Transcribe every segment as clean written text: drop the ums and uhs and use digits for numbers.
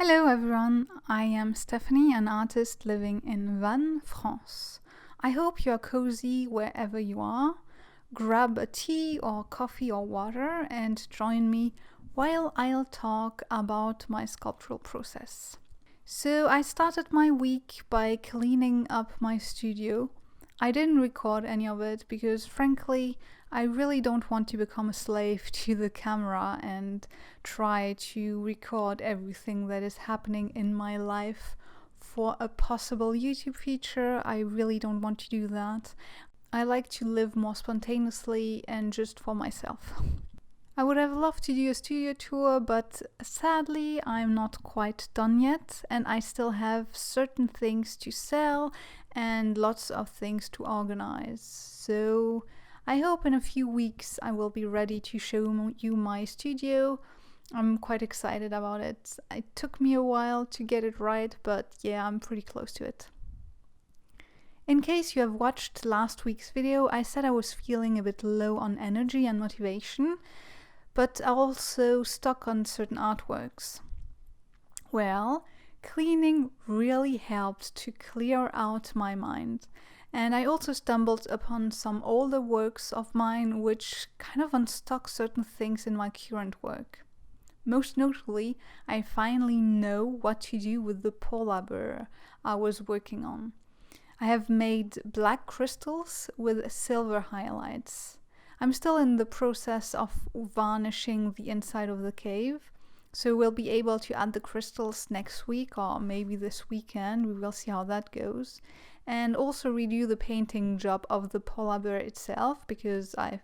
Hello everyone, I am Stephanie, an artist living in Vannes, France. I hope you are cozy wherever you are. Grab a tea or coffee or water and join me while I'll talk about my sculptural process. So I started my week by cleaning up my studio. I didn't record any of it because frankly I really don't want to become a slave to the camera and try to record everything that is happening in my life for a possible YouTube feature. I really don't want to do that. I like to live more spontaneously and just for myself. I would have loved to do a studio tour, but sadly I'm not quite done yet and I still have certain things to sell and lots of things to organize. So I hope in a few weeks I will be ready to show you my studio. I'm quite excited about it. It took me a while to get it right, but yeah, I'm pretty close to it. In case you have watched last week's video, I said I was feeling a bit low on energy and motivation, but also stuck on certain artworks. Well, cleaning really helped to clear out my mind. And I also stumbled upon some older works of mine which kind of unstuck certain things in my current work. Most notably, I finally know what to do with the polar bear I was working on. I have made black crystals with silver highlights. I'm still in the process of varnishing the inside of the cave, so we'll be able to add the crystals next week or maybe this weekend. We will see how that goes. And also redo the painting job of the polar bear itself because I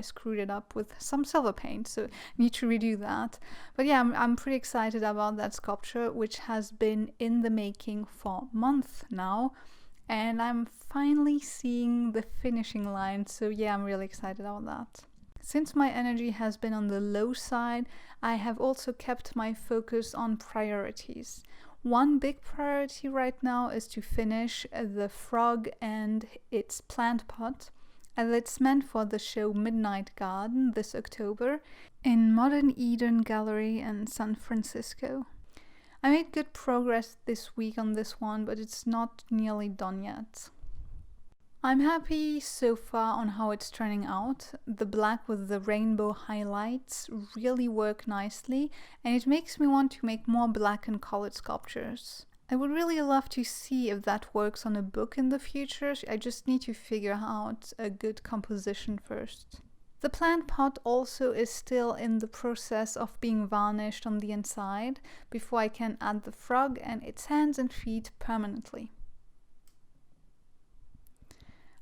screwed it up with some silver paint, so I need to redo that. But yeah, I'm pretty excited about that sculpture, which has been in the making for months now. And I'm finally seeing the finishing line, so yeah, I'm really excited about that. Since my energy has been on the low side, I have also kept my focus on priorities. One big priority right now is to finish the frog and its plant pot, as it's meant for the show Midnight Garden this October in Modern Eden Gallery in San Francisco. I made good progress this week on this one, but it's not nearly done yet. I'm happy so far on how it's turning out. The black with the rainbow highlights really work nicely, and it makes me want to make more black and colored sculptures. I would really love to see if that works on a book in the future. I just need to figure out a good composition first. The plant pot also is still in the process of being varnished on the inside before I can add the frog and its hands and feet permanently.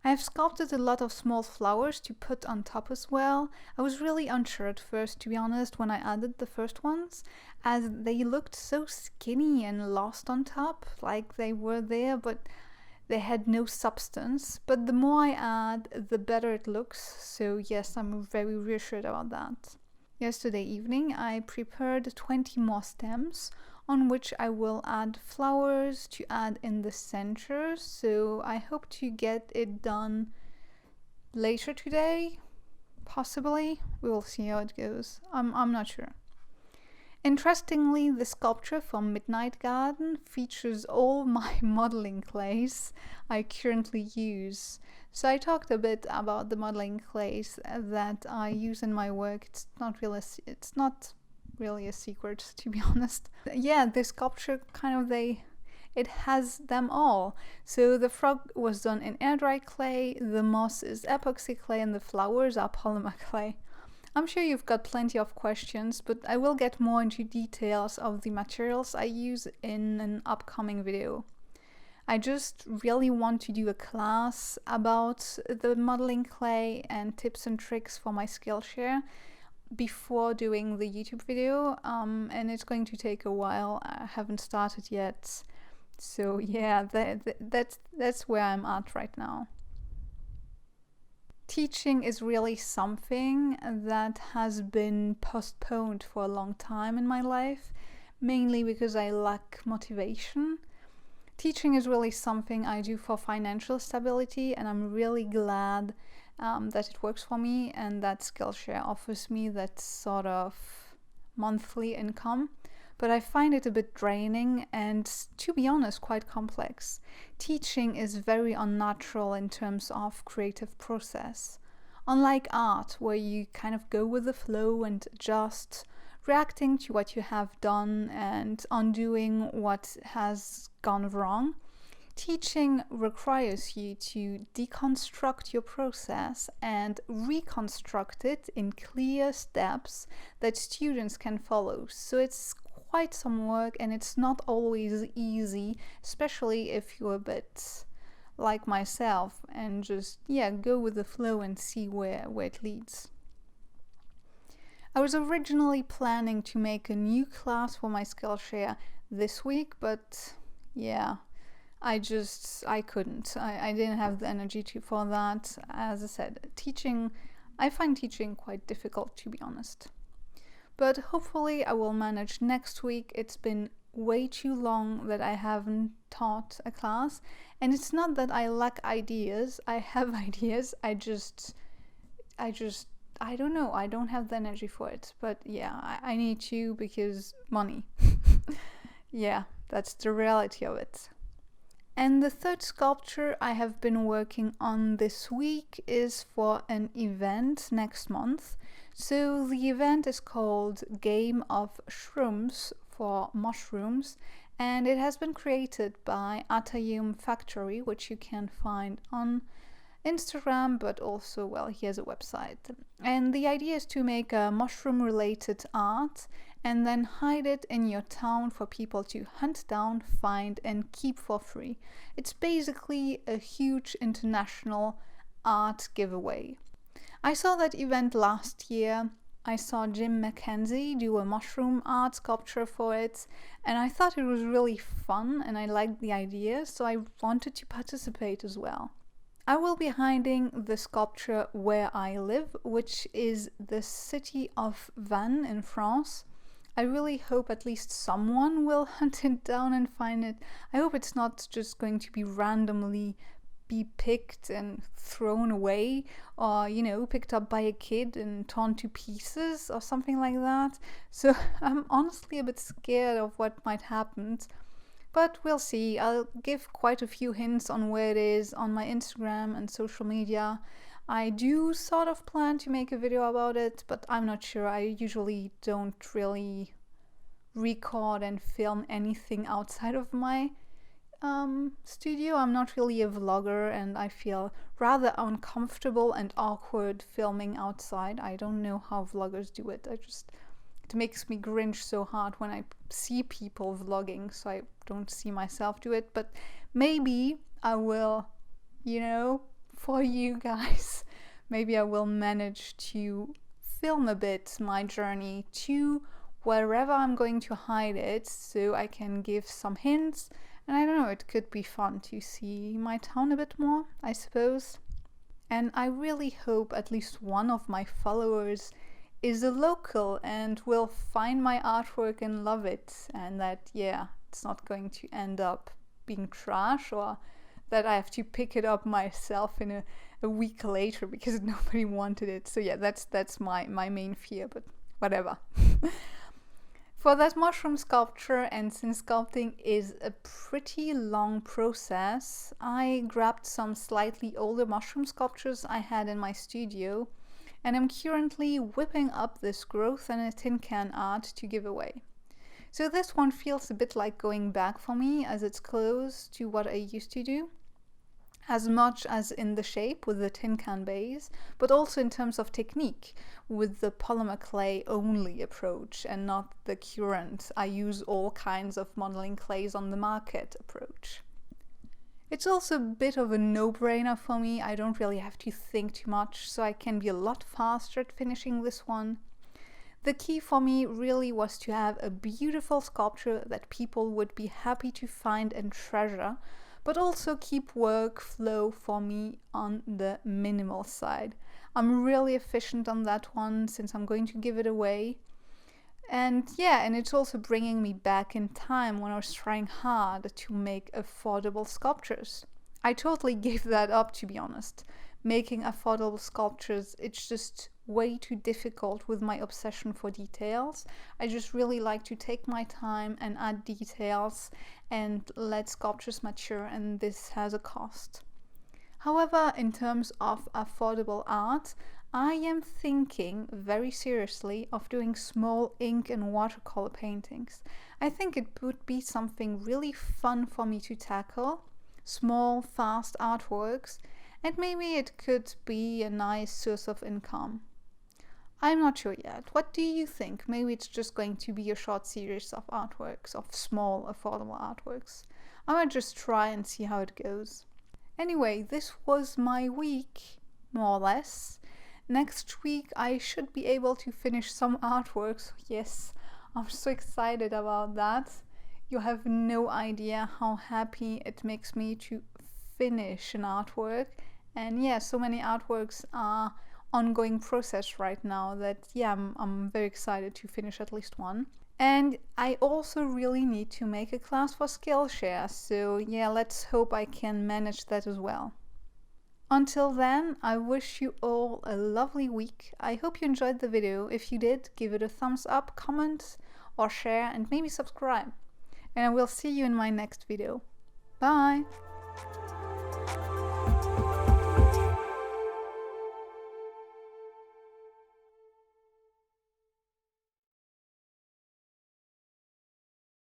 I have sculpted a lot of small flowers to put on top as well. I was really unsure at first, to be honest, when I added the first ones, as they looked so skinny and lost on top, like they were there but they had no substance. But the more I add, the better it looks, so yes, I'm very reassured about that. Yesterday evening I prepared 20 more stems on which I will add flowers to add in the center, so I hope to get it done later today, possibly. We will see how it goes. I'm not sure. Interestingly, the sculpture from Midnight Garden features all my modeling clays I currently use. So I talked a bit about the modeling clays that I use in my work. It's not really a secret, to be honest. Yeah, the sculpture it has them all. So the frog was done in air dry clay, the moss is epoxy clay, and the flowers are polymer clay. I'm sure you've got plenty of questions, but I will get more into details of the materials I use in an upcoming video. I just really want to do a class about the modeling clay and tips and tricks for my Skillshare before doing the YouTube video, and it's going to take a while. I haven't started yet, so yeah, that's where I'm at right now. Teaching is really something that has been postponed for a long time in my life, mainly because I lack motivation. Teaching is really something I do for financial stability, and I'm really glad that it works for me and that Skillshare offers me that sort of monthly income. but I find it a bit draining and, to be honest, quite complex. Teaching is very unnatural in terms of creative process. Unlike art, where you kind of go with the flow and adjust, reacting to what you have done and undoing what has gone wrong, teaching requires you to deconstruct your process and reconstruct it in clear steps that students can follow. So it's quite some work and it's not always easy, especially if you're a bit like myself and just go with the flow and see where it leads. I was originally planning to make a new class for my Skillshare this week, but I couldn't. I didn't have the energy for that. As I said, I find teaching quite difficult, to be honest. But hopefully I will manage next week. It's been way too long that I haven't taught a class, and it's not that I lack ideas. I have ideas. I don't know. I don't have the energy for it. But I need to, because money. That's the reality of it. And the third sculpture I have been working on this week is for an event next month. So the event is called Game of Shrooms for Mushrooms, and it has been created by Atayum Factory, which you can find on Instagram, but also, he has a website. And the idea is to make a mushroom-related art and then hide it in your town for people to hunt down, find, and keep for free. It's basically a huge international art giveaway. I saw that event last year. I saw Jim Mackenzie do a mushroom art sculpture for it, and I thought it was really fun and I liked the idea, so I wanted to participate as well. I will be hiding the sculpture where I live, which is the city of Vannes in France. I really hope at least someone will hunt it down and find it. I hope it's not just going to be randomly be picked and thrown away, or picked up by a kid and torn to pieces or something like that. So I'm honestly a bit scared of what might happen. But we'll see. I'll give quite a few hints on where it is on my Instagram and social media. I do sort of plan to make a video about it, but I'm not sure. I usually don't really record and film anything outside of my studio. I'm not really a vlogger, and I feel rather uncomfortable and awkward filming outside. I don't know how vloggers do it. It makes me cringe so hard when I see people vlogging, so I don't see myself do it. But maybe I will, for you guys, maybe I will manage to film a bit my journey to wherever I'm going to hide it, so I can give some hints. And I don't know, it could be fun to see my town a bit more, I suppose. And I really hope at least one of my followers is a local and will find my artwork and love it, and that it's not going to end up being trash, or that I have to pick it up myself in a week later because nobody wanted it. So that's my main fear, but whatever. For that mushroom sculpture, and since sculpting is a pretty long process, I grabbed some slightly older mushroom sculptures I had in my studio, and I'm currently whipping up this growth and a tin can art to give away. So this one feels a bit like going back for me, as it's close to what I used to do, as much as in the shape with the tin can base, but also in terms of technique with the polymer clay only approach and not the current I use all kinds of modeling clays on the market approach. It's also a bit of a no-brainer for me. I don't really have to think too much, so I can be a lot faster at finishing this one. The key for me really was to have a beautiful sculpture that people would be happy to find and treasure, but also keep workflow for me on the minimal side. I'm really efficient on that one since I'm going to give it away. And it's also bringing me back in time when I was trying hard to make affordable sculptures. I totally gave that up, to be honest. Making affordable sculptures, it's just way too difficult with my obsession for details. I just really like to take my time and add details and let sculptures mature, and this has a cost. However, in terms of affordable art, I am thinking very seriously of doing small ink and watercolor paintings. I think it would be something really fun for me to tackle. Small, fast artworks, and maybe it could be a nice source of income. I'm not sure yet. What do you think? Maybe it's just going to be a short series of artworks, of small, affordable artworks. I might just try and see how it goes. Anyway, this was my week, more or less. Next week I should be able to finish some artworks. Yes, I'm so excited about that. You have no idea how happy it makes me to finish an artwork. And yeah, so many artworks are ongoing process right now that I'm very excited to finish at least one. And I also really need to make a class for Skillshare, so yeah, let's hope I can manage that as well. Until then, I wish you all a lovely week. I hope you enjoyed the video. If you did, give it a thumbs up, comment or share, and maybe subscribe. And I will see you in my next video. Bye!